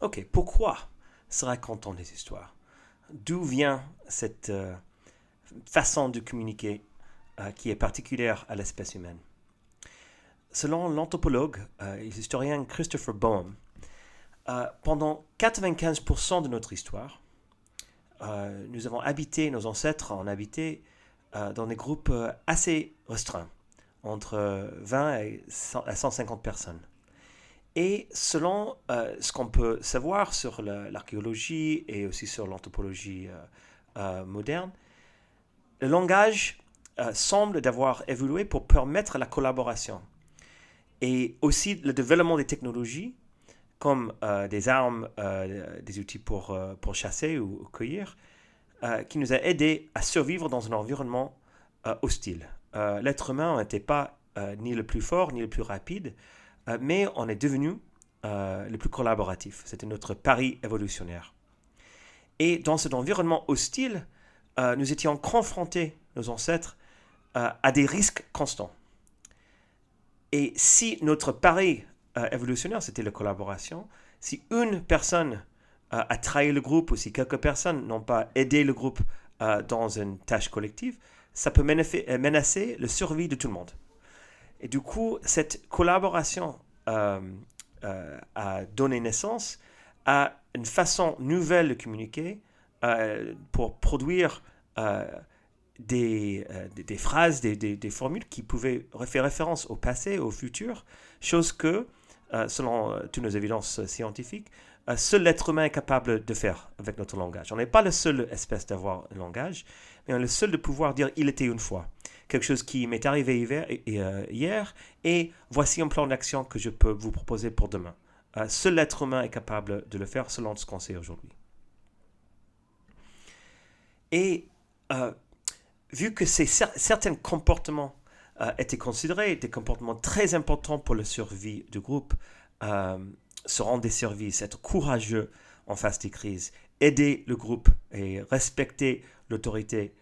Ok, pourquoi se racontent des histoires? D'où vient cette façon de communiquer qui est particulière à l'espèce humaine? Selon l'anthropologue et historien Christopher Boehm, pendant 95% de notre histoire, nous avons habité, nos ancêtres ont habité dans des groupes assez restreints, entre 20 et 150 personnes. Et selon ce qu'on peut savoir sur l'archéologie et aussi sur l'anthropologie moderne, le langage semble d'avoir évolué pour permettre la collaboration et aussi le développement des technologies comme des armes, des outils pour chasser ou cueillir, qui nous a aidés à survivre dans un environnement hostile. L'être humain n'était pas ni le plus fort ni le plus rapide, mais on est devenu le plus collaboratif. C'était notre pari évolutionnaire. Et dans cet environnement hostile, nous étions confrontés, nos ancêtres, à des risques constants. Et si notre pari évolutionnaire, c'était la collaboration, si une personne a trahi le groupe ou si quelques personnes n'ont pas aidé le groupe dans une tâche collective, ça peut menacer la survie de tout le monde. Et du coup, cette collaboration a donné naissance à une façon nouvelle de communiquer pour produire des phrases, des formules qui pouvaient faire référence au passé, au futur, chose que, selon toutes nos évidences scientifiques, seul l'être humain est capable de faire avec notre langage. On n'est pas le seul espèce d'avoir un langage, mais on est le seul de pouvoir dire il était une fois. Quelque chose qui m'est arrivé hier, et voici un plan d'action que je peux vous proposer pour demain. Seul l'être humain est capable de le faire selon ce qu'on sait aujourd'hui. Et vu que certains comportements étaient considérés des comportements très importants pour la survie du groupe, se rendre des services, être courageux en face des crises, aider le groupe et respecter l'autorité,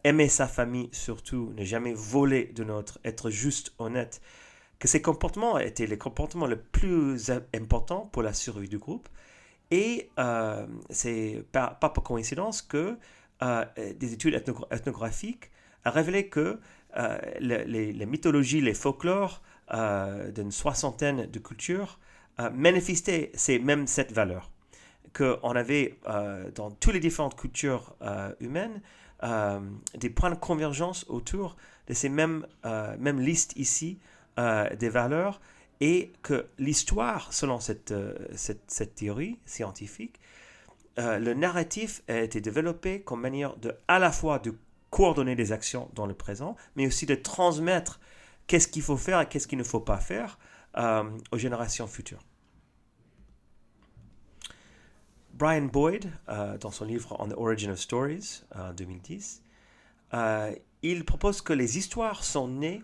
aimer sa famille surtout, ne jamais voler de l'autre, être juste, honnête, que ces comportements étaient les comportements les plus importants pour la survie du groupe. Et c'est pas par coïncidence que des études ethnographiques ont révélé que les mythologies, les folklores d'une soixantaine de cultures manifestaient cette valeur. Qu'on avait dans toutes les différentes cultures humaines des points de convergence autour de ces mêmes listes ici des valeurs, et que l'histoire, selon cette théorie scientifique, le narratif a été développé comme manière à la fois de coordonner des actions dans le présent, mais aussi de transmettre qu'est-ce qu'il faut faire et qu'est-ce qu'il ne faut pas faire aux générations futures. Brian Boyd, dans son livre On the Origin of Stories, en 2010, il propose que les histoires sont nées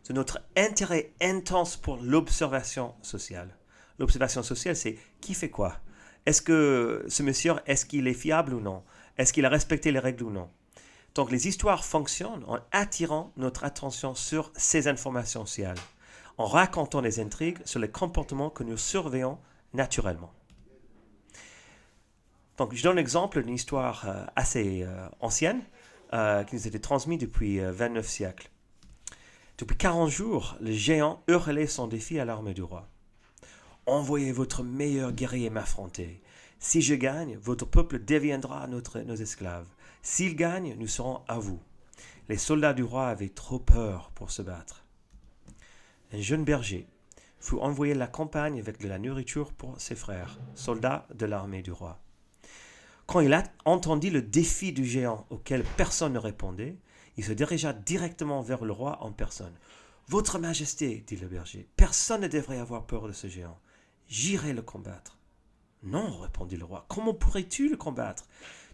de notre intérêt intense pour l'observation sociale. L'observation sociale, c'est qui fait quoi? Est-ce que ce monsieur, est-ce qu'il est fiable ou non? Est-ce qu'il a respecté les règles ou non? Donc les histoires fonctionnent en attirant notre attention sur ces informations sociales, en racontant des intrigues sur les comportements que nous surveillons naturellement. Donc je donne l'exemple d'une histoire assez ancienne qui nous a été transmise depuis 29 siècles. Depuis 40 jours, le géant hurlait son défi à l'armée du roi. Envoyez votre meilleur guerrier m'affronter. Si je gagne, votre peuple deviendra nos esclaves. S'il gagne, nous serons à vous. Les soldats du roi avaient trop peur pour se battre. Un jeune berger fut envoyé à la campagne avec de la nourriture pour ses frères, soldats de l'armée du roi. Quand il a entendu le défi du géant auquel personne ne répondait, il se dirigea directement vers le roi en personne. « Votre Majesté, dit le berger, personne ne devrait avoir peur de ce géant. J'irai le combattre. »« Non, répondit le roi, comment pourrais-tu le combattre?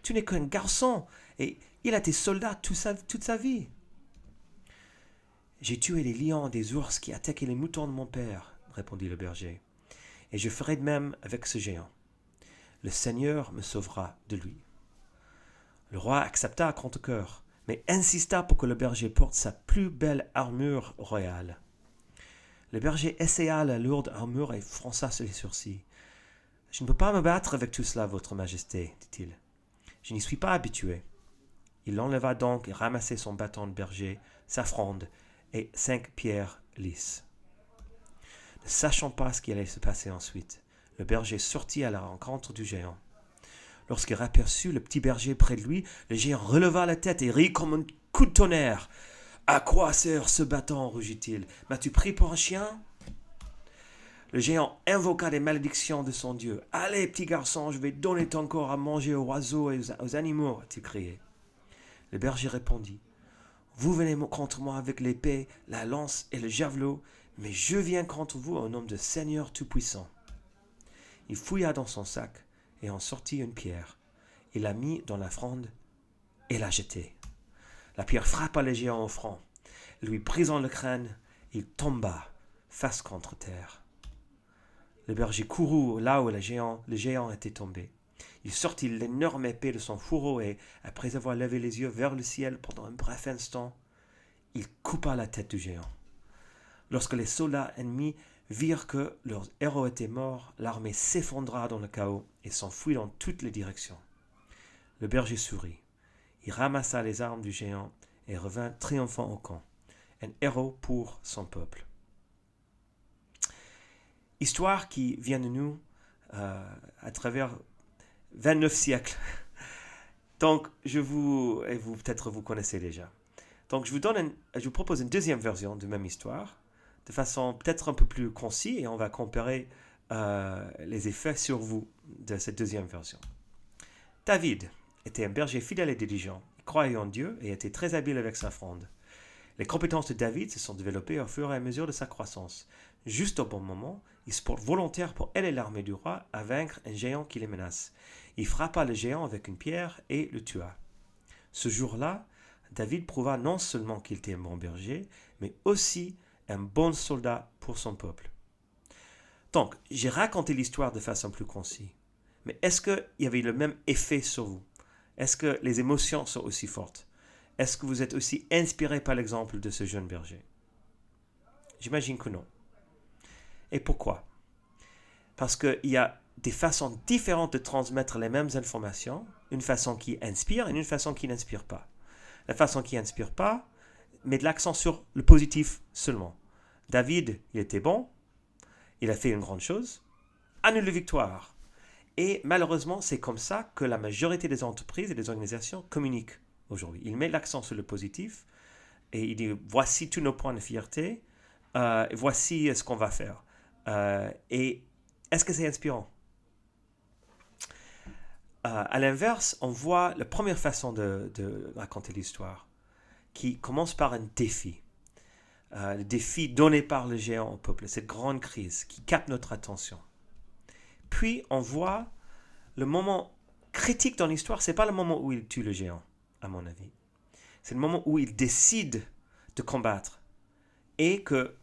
Tu n'es qu'un garçon, et il a été soldat toute sa vie. »« J'ai tué les lions et des ours qui attaquaient les moutons de mon père, répondit le berger, et je ferai de même avec ce géant. Le Seigneur me sauvera de lui. » Le roi accepta à contre-cœur, mais insista pour que le berger porte sa plus belle armure royale. Le berger essaya la lourde armure et fronça les sourcils. « Je ne peux pas me battre avec tout cela, votre majesté, dit-il. Je n'y suis pas habitué. Il enleva donc et ramassait son bâton de berger, sa fronde et 5 pierres lisses. Ne sachant pas ce qui allait se passer ensuite, le berger sortit à la rencontre du géant. Lorsqu'il aperçut le petit berger près de lui, le géant releva la tête et rit comme un coup de tonnerre. « À quoi sert ce bâton » rugit-il. « M'as-tu pris pour un chien ?» Le géant invoqua les malédictions de son dieu. « Allez, petit garçon, je vais donner ton corps à manger aux oiseaux et aux animaux » a-t-il crié. Le berger répondit. « Vous venez contre moi avec l'épée, la lance et le javelot, mais je viens contre vous au nom de Seigneur Tout-Puissant. » Il fouilla dans son sac et en sortit une pierre. Il la mit dans la fronde et la jetait. La pierre frappa le géant au front. Lui brisant le crâne, il tomba face contre terre. Le berger courut là où le géant était tombé. Il sortit l'énorme épée de son fourreau et, après avoir levé les yeux vers le ciel pendant un bref instant, il coupa la tête du géant. Lorsque les soldats ennemis virent que leurs héros étaient morts, l'armée s'effondra dans le chaos et s'enfuit dans toutes les directions. Le berger sourit. Il ramassa les armes du géant et revint triomphant au camp. Un héros pour son peuple. Histoire qui vient de nous à travers 29 siècles. Donc, peut-être vous connaissez déjà. Donc, je vous propose une deuxième version de même histoire, de façon peut-être un peu plus concise, et on va comparer les effets sur vous de cette deuxième version. David était un berger fidèle et diligent. Il croyait en Dieu et était très habile avec sa fronde. Les compétences de David se sont développées au fur et à mesure de sa croissance. Juste au bon moment, il se porte volontaire pour aider l'armée du roi à vaincre un géant qui les menace. Il frappa le géant avec une pierre et le tua. Ce jour-là, David prouva non seulement qu'il était un bon berger, mais aussi un bon soldat pour son peuple. Donc, j'ai raconté l'histoire de façon plus concise. Mais est-ce qu'il y avait le même effet sur vous? Est-ce que les émotions sont aussi fortes? Est-ce que vous êtes aussi inspiré par l'exemple de ce jeune berger? J'imagine que non. Et pourquoi? Parce qu'il y a des façons différentes de transmettre les mêmes informations, une façon qui inspire et une façon qui n'inspire pas. La façon qui n'inspire pas met de l'accent sur le positif seulement. David, il était bon, il a fait une grande chose, annule la victoire. Et malheureusement, c'est comme ça que la majorité des entreprises et des organisations communiquent aujourd'hui. Il met l'accent sur le positif et il dit voici tous nos points de fierté, voici ce qu'on va faire. Et est-ce que c'est inspirant? À l'inverse, on voit la première façon de raconter l'histoire qui commence par un défi. Le défi donné par le géant au peuple, cette grande crise qui capte notre attention. Puis on voit le moment critique dans l'histoire, ce n'est pas le moment où il tue le géant, à mon avis. C'est le moment où il décide de combattre et que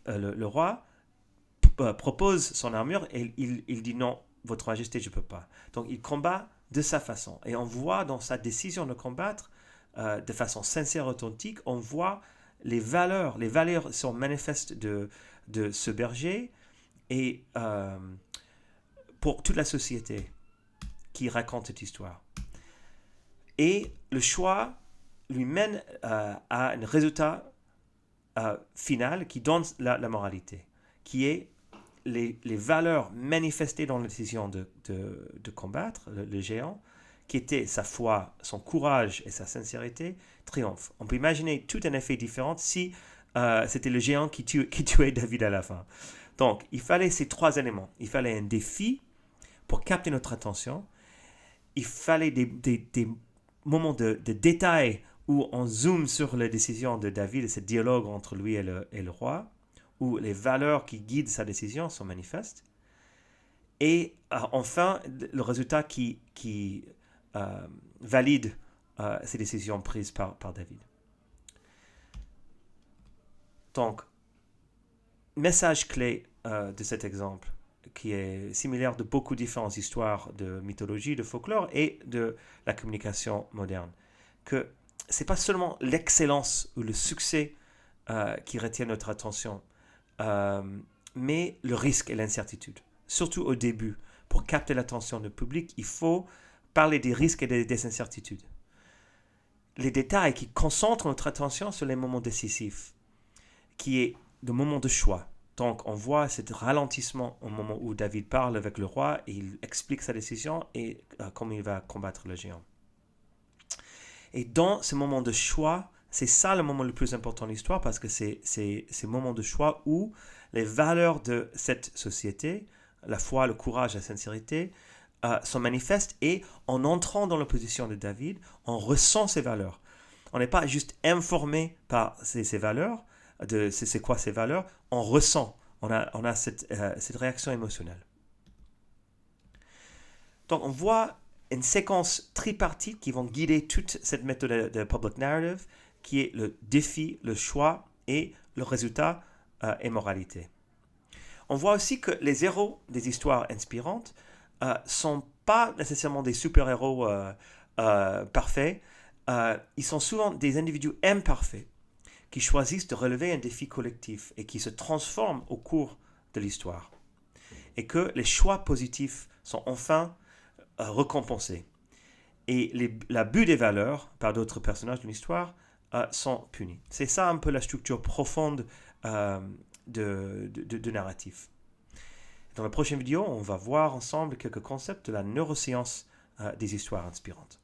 le roi propose son armure et il dit non, votre majesté, je ne peux pas. Donc il combat de sa façon. Et on voit dans sa décision de combattre de façon sincère, authentique, on voit les valeurs sont manifestes de ce berger et pour toute la société qui raconte cette histoire. Et le choix lui mène à un résultat final qui donne la moralité, qui est les valeurs manifestées dans la décision de combattre le géant, qui était sa foi, son courage et sa sincérité, triomphe. On peut imaginer tout un effet différent si c'était le géant qui tuait David à la fin. Donc, il fallait ces trois éléments. Il fallait un défi pour capter notre attention. Il fallait des moments de détail où on zoome sur la décision de David et ce dialogue entre lui et le roi, où les valeurs qui guident sa décision sont manifestes. Et enfin, le résultat qui valide ces décisions prises par David. Donc, message clé de cet exemple, qui est similaire de beaucoup de différentes histoires de mythologie, de folklore et de la communication moderne, que ce n'est pas seulement l'excellence ou le succès qui retient notre attention, mais le risque et l'incertitude, surtout au début, pour capter l'attention du public, il faut parler des risques et des incertitudes. Les détails qui concentrent notre attention sur les moments décisifs, qui est le moment de choix. Donc, on voit ce ralentissement au moment où David parle avec le roi et il explique sa décision et comment il va combattre le géant. Et dans ce moment de choix, c'est ça le moment le plus important de l'histoire parce que c'est ce moment de choix où les valeurs de cette société, la foi, le courage, la sincérité, sont manifestes et en entrant dans la position de David, on ressent ces valeurs. On n'est pas juste informé par ces valeurs, c'est quoi ces valeurs, on ressent, on a cette réaction émotionnelle. Donc on voit une séquence tripartite qui vont guider toute cette méthode de public narrative, qui est le défi, le choix et le résultat et moralité. On voit aussi que les héros des histoires inspirantes sont pas nécessairement des super-héros parfaits. Ils sont souvent des individus imparfaits qui choisissent de relever un défi collectif et qui se transforment au cours de l'histoire. Et que les choix positifs sont enfin récompensés. Et l'abus des valeurs par d'autres personnages de l'histoire sont punis. C'est ça un peu la structure profonde de narratif. Dans la prochaine vidéo, on va voir ensemble quelques concepts de la neuroscience des histoires inspirantes.